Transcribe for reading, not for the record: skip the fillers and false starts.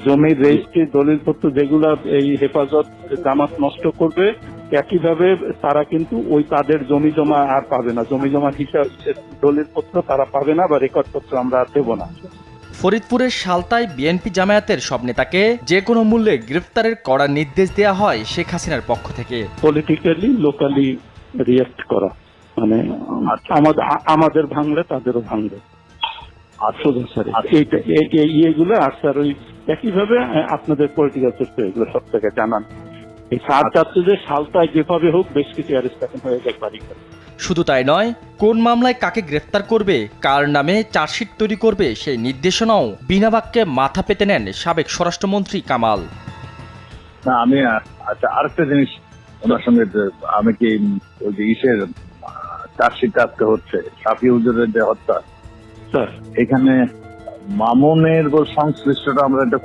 জমির রেজিস্ট্রি দলিলপত্র যেগুলা এই হেফাজত জামাত নষ্ট করবে, একইভাবে তারা কিন্তু ওই তাদের জমি জমা আর পাবে না, জমি জমা হিসাব দলিলপত্র তারা পাবে না বা রেকর্ডপত্র আমরা আর দেব না। ফরিদপুরের সালতায় বিএনপি জামায়াতের সব নেতাকে যে কোনো মূল্যে গ্রেফতারের কড়া নির্দেশ দেওয়া হয় শেখ হাসিনার পক্ষ থেকে। পলিটিক্যালি লোকালি রিয়েক্ট করা, মানে আমাদের ভাঙলে তাদেরও ভাঙবে। এইগুলো আর স্যার ওই একইভাবে আপনাদের পলিটিক্যাল সিস্টেম এগুলো সব থেকে জানান। এই স্যার চাচ্ছে যে সালতায় যেভাবে হোক বেশ কিছু অ্যারেস্টেশন হয়ে যায় বাড়ি। শুধু তাই নয়, কোন মামলায় কাকে গ্রেফতার করবে, কার নামে চার্জশিট তৈরি করবে সেই নির্দেশনাও বিনা বাক্যে মাথা পেতে নেন সাবেক স্বরাষ্ট্রমন্ত্রী কামাল। না আমি আচ্ছা আরেকটা জিনিস ওনার সঙ্গে, আমি কি ওই যে ইসের চার্জশিট আজকে হচ্ছে শাফি হুজুরের যে হত্যা, স্যার এখানে মামুনের সংশ্লিষ্টটা আমরা একটা